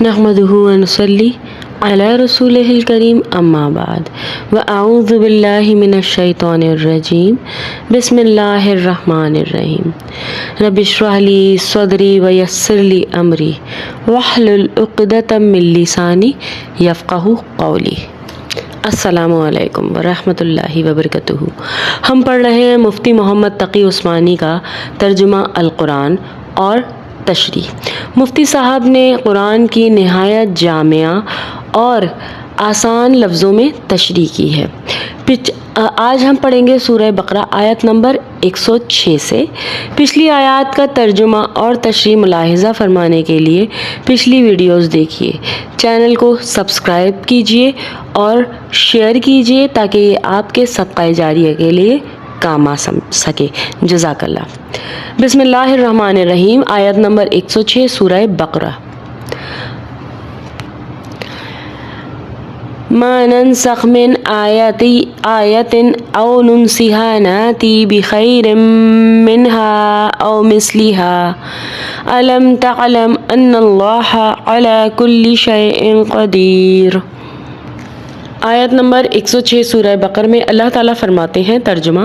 نحمدہ ونصلی علی رسولہ الکریم اما بعد واعوذ باللہ من الشیطان الرجیم بسم اللہ الرحمن الرحیم رب اشرح لی صدری ویسر لی امری واحلل عقدۃ من لسانی یفقہوا قولی۔ السلام علیکم ورحمۃ اللہ وبرکاتہ۔ ہم پڑھ رہے ہیں مفتی محمد تقی عثمانی کا ترجمہ القرآن اور تشریح۔ مفتی صاحب نے قرآن کی نہایت جامع اور آسان لفظوں میں تشریح کی ہے۔ آج ہم پڑھیں گے سورہ بقرہ آیت نمبر 106 سے۔ پچھلی آیات کا ترجمہ اور تشریح ملاحظہ فرمانے کے لیے پچھلی ویڈیوز دیکھیے۔ چینل کو سبسکرائب کیجیے اور شیئر کیجیے تاکہ یہ آپ کے صدقہ جاریہ کے لیے کام آ سکے۔ جزاک اللہ۔ بسم اللہ الرحمن الرحیم، آیت نمبر 106 سورہ بقرہ۔ ما ننسخ من آیت او ننسها ناتی بخیر منها او مثلها الم تعلم ان اللہ علی کل شیء قدیر۔ آیت نمبر 106 سورہ بقرہ میں اللہ تعالیٰ فرماتے ہیں، ترجمہ: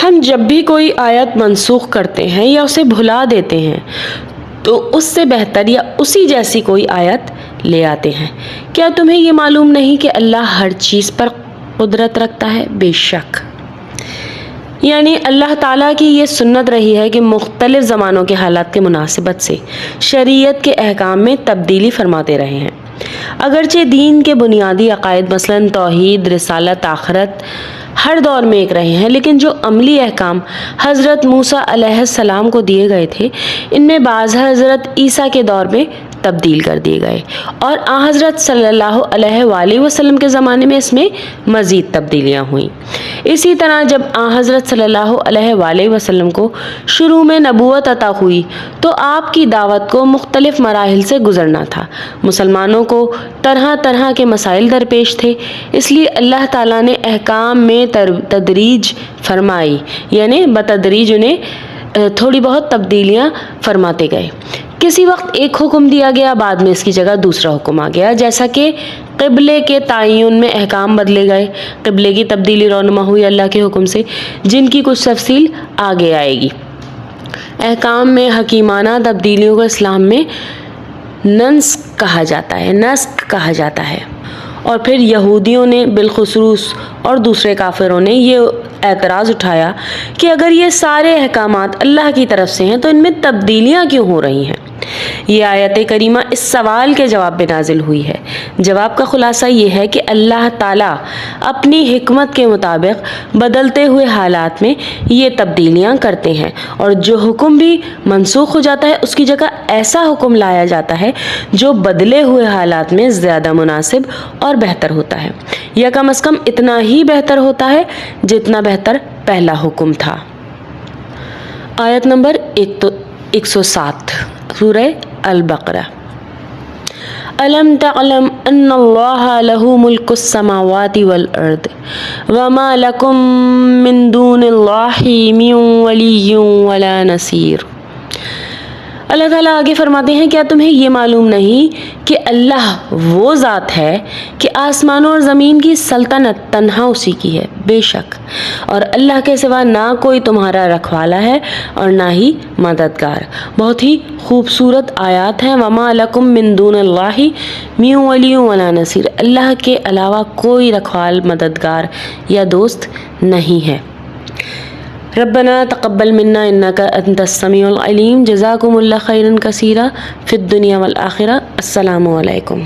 ہم جب بھی کوئی آیت منسوخ کرتے ہیں یا اسے بھلا دیتے ہیں تو اس سے بہتر یا اسی جیسی کوئی آیت لے آتے ہیں۔ کیا تمہیں یہ معلوم نہیں کہ اللہ ہر چیز پر قدرت رکھتا ہے؟ بے شک، یعنی اللہ تعالیٰ کی یہ سنت رہی ہے کہ مختلف زمانوں کے حالات کے مناسبت سے شریعت کے احکام میں تبدیلی فرماتے رہے ہیں۔ اگرچہ دین کے بنیادی عقائد مثلاً توحید، رسالت، آخرت ہر دور میں ایک رہے ہیں، لیکن جو عملی احکام حضرت موسیٰ علیہ السلام کو دیے گئے تھے ان میں بعض حضرت عیسیٰ کے دور میں تبدیل کر دیے گئے اور حضرت صلی اللہ علیہ وآلہ وسلم کے زمانے میں اس میں مزید تبدیلیاں ہوئیں۔ اسی طرح جب حضرت صلی اللہ علیہ وآلہ وسلم کو شروع میں نبوت عطا ہوئی تو آپ کی دعوت کو مختلف مراحل سے گزرنا تھا۔ مسلمانوں کو طرح طرح کے مسائل درپیش تھے، اس لیے اللہ تعالیٰ نے احکام میں تدریج فرمائی، یعنی بتدریج انہیں تھوڑی بہت تبدیلیاں فرماتے گئے۔ کسی وقت ایک حکم دیا گیا، بعد میں اس کی جگہ دوسرا حکم آ گیا، جیسا کہ قبلے کے تعین میں احکام بدلے گئے۔ قبلے کی تبدیلی رونما ہوئی اللہ کے حکم سے، جن کی کچھ تفصیل آگے آئے گی۔ احکام میں حکیمانہ تبدیلیوں کو اسلام میں نسخ کہا جاتا ہے۔ اور پھر یہودیوں نے بالخصوص اور دوسرے کافروں نے یہ اعتراض اٹھایا کہ اگر یہ سارے احکامات اللہ کی طرف سے ہیں تو ان میں تبدیلیاں کیوں ہو رہی ہیں؟ یہ آیت کریمہ اس سوال کے جواب میں نازل ہوئی ہے۔ جواب کا خلاصہ یہ ہے کہ اللہ تعالیٰ اپنی حکمت کے مطابق بدلتے ہوئے حالات میں یہ تبدیلیاں کرتے ہیں، اور جو حکم بھی منسوخ ہو جاتا ہے اس کی جگہ ایسا حکم لایا جاتا ہے جو بدلے ہوئے حالات میں زیادہ مناسب اور بہتر ہوتا ہے، یا کم از کم اتنا ہی بہتر ہوتا ہے جتنا بہتر پہلا حکم تھا۔ آیت نمبر 107 سورہ البقرہ۔ الم تعلم ان اللہ لہ ملک السماوات والارض وما لکم من دون اللہ من ولی ولا نصیر۔ اللہ تعالیٰ آگے فرماتے ہیں، کیا تمہیں یہ معلوم نہیں کہ اللہ وہ ذات ہے کہ آسمانوں اور زمین کی سلطنت تنہا اسی کی ہے؟ بے شک، اور اللہ کے سوا نہ کوئی تمہارا رکھوالا ہے اور نہ ہی مددگار۔ بہت ہی خوبصورت آیات ہیں۔ وما لکم من دون اللہ من ولی ولا نصیر، اللہ کے علاوہ کوئی رکھوال، مددگار یا دوست نہیں ہے۔ ربنا تقبل منا انک انت السمیع العلیم۔ جزاکم اللہ خیرا کثیرا فی الدنیا والآخرہ۔ السلام علیکم۔